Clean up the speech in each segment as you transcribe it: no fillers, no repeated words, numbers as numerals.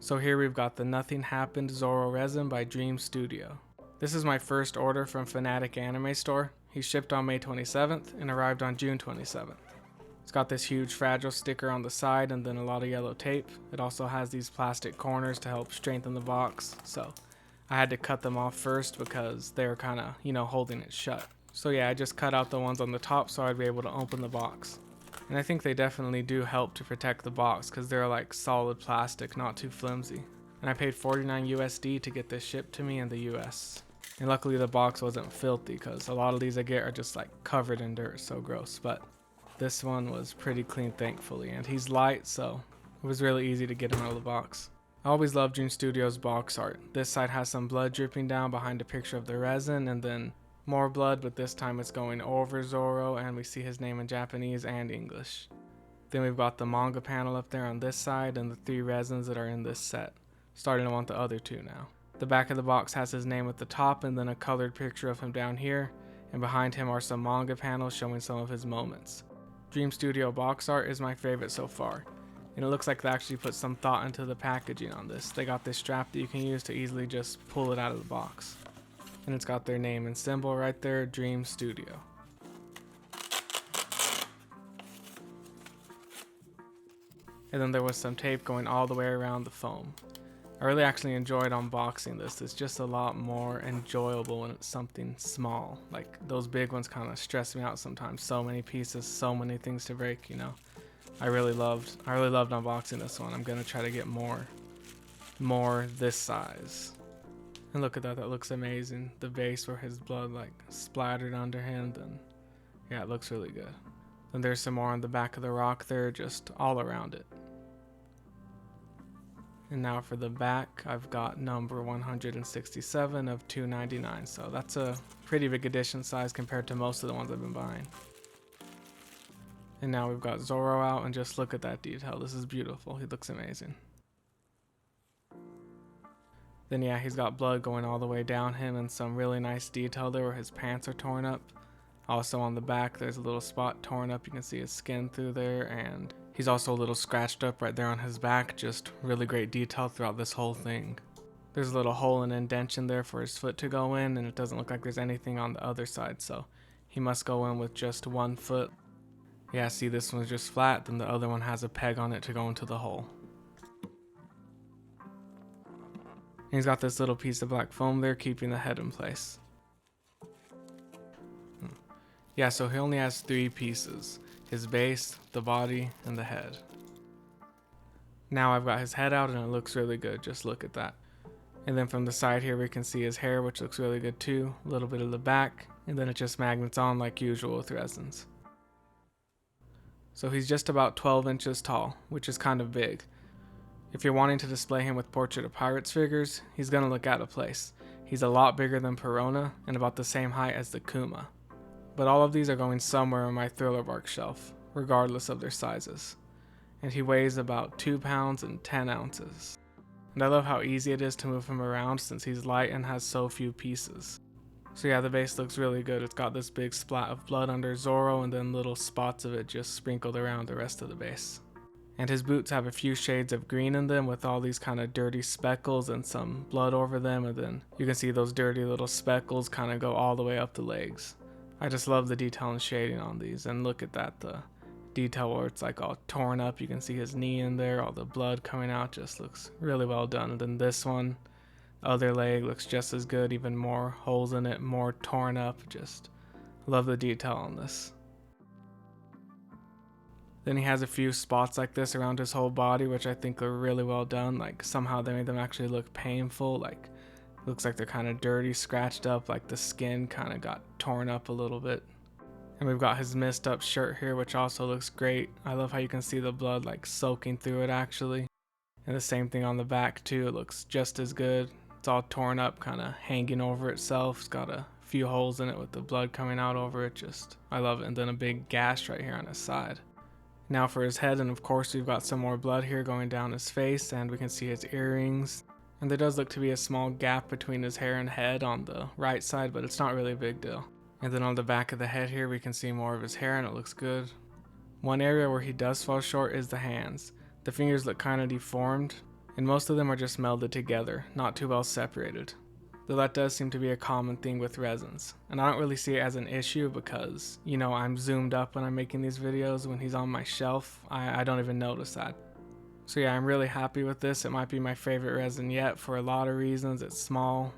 So here we've got the Nothing Happened Zoro resin by Dream Studio. This is my first order from Fanatic Anime Store. He shipped on May 27th and arrived on June 27th. It's got this huge fragile sticker on the side and then a lot of yellow tape. It also has these plastic corners to help strengthen the box, so I had to cut them off first because they were kind of, holding it shut. So yeah, I just cut out the ones on the top so I'd be able to open the box. And I think they definitely do help to protect the box because they're like solid plastic, not too flimsy. And I paid 49 USD to get this shipped to me in the US. And luckily the box wasn't filthy because a lot of these I get are just like covered in dirt, so gross. But this one was pretty clean, thankfully, and he's light, so it was really easy to get him out of the box. I always love Dream Studio's box art. This side has some blood dripping down behind a picture of the resin, and then more blood, but this time it's going over Zoro, and we see his name in Japanese and English. Then we've got the manga panel up there on this side and the 3 resins that are in this set. Starting to want the other 2 now. The back of the box has his name at the top and then a colored picture of him down here, and behind him are some manga panels showing some of his moments. Dream Studio box art is my favorite so far, and it looks like they actually put some thought into the packaging on this. They got this strap that you can use to easily just pull it out of the box. And it's got their name and symbol right there, Dream Studio. And then there was some tape going all the way around the foam. I really actually enjoyed unboxing this. It's just a lot more enjoyable when it's something small. Like those big ones kind of stress me out sometimes. So many pieces, so many things to break, I really loved unboxing this one. I'm gonna try to get more this size. And look at that, that looks amazing. The base where his blood like splattered under him, and yeah, it looks really good. Then there's some more on the back of the rock there, just all around it. And now for the back, I've got number 167 of 299, so that's a pretty big edition size compared to most of the ones I've been buying. And now we've got Zoro out, and just look at that detail. This is beautiful. He looks amazing. Then yeah, he's got blood going all the way down him and some really nice detail there where his pants are torn up. Also on the back, there's a little spot torn up. You can see his skin through there, and he's also a little scratched up right there on his back. Just really great detail throughout this whole thing. There's a little hole and indentation there for his foot to go in, and it doesn't look like there's anything on the other side, so he must go in with just one foot. Yeah, see, this one's just flat, then the other one has a peg on it to go into the hole. And he's got this little piece of black foam there keeping the head in place. Yeah, so he only has 3 pieces. His base, the body, and the head. Now I've got his head out and it looks really good, just look at that. And then from the side here we can see his hair, which looks really good too. A little bit of the back, and then it just magnets on like usual with resins. So he's just about 12 inches tall, which is kind of big. If you're wanting to display him with Portrait of Pirates figures, he's gonna look out of place. He's a lot bigger than Perona and about the same height as the Kuma. But all of these are going somewhere on my Thriller Bark shelf, regardless of their sizes. And he weighs about 2 pounds and 10 ounces. And I love how easy it is to move him around since he's light and has so few pieces. So yeah, the base looks really good. It's got this big splat of blood under Zoro and then little spots of it just sprinkled around the rest of the base. And his boots have a few shades of green in them with all these kind of dirty speckles and some blood over them, and then you can see those dirty little speckles kind of go all the way up the legs. I just love the detail and shading on these, and look at that, the detail where it's like all torn up. You can see his knee in there, all the blood coming out, just looks really well done. And then this one, the other leg looks just as good, even more holes in it, more torn up. Just love the detail on this. Then he has a few spots like this around his whole body, which I think are really well done. Like somehow they made them actually look painful. Like looks like they're kind of dirty, scratched up, like the skin kind of got torn up a little bit. And we've got his messed up shirt here, which also looks great. I love how you can see the blood like soaking through it actually. And the same thing on the back too. It looks just as good. It's all torn up, kind of hanging over itself. It's got a few holes in it with the blood coming out over it. Just, I love it. And then a big gash right here on his side. Now for his head, and of course we've got some more blood here going down his face, and we can see his earrings. And there does look to be a small gap between his hair and head on the right side, but it's not really a big deal. And then on the back of the head here we can see more of his hair, and it looks good. One area where he does fall short is the hands. The fingers look kind of deformed, and most of them are just melded together, not too well separated. Though that does seem to be a common thing with resins, and I don't really see it as an issue because, I'm zoomed up when I'm making these videos. When he's on my shelf, I don't even notice that. So yeah, I'm really happy with this. It might be my favorite resin yet for a lot of reasons. It's small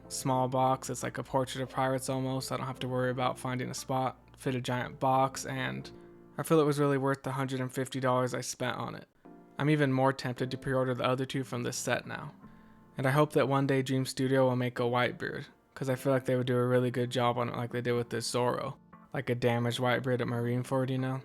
box. It's like a portrait of pirates almost. I don't have to worry about finding a spot, fit a giant box, and I feel it was really worth the $150 I spent on it. I'm even more tempted to pre-order the other two from this set now. And I hope that one day Dream Studio will make a Whitebeard, because I feel like they would do a really good job on it like they did with this Zoro. Like a damaged Whitebeard at Marineford,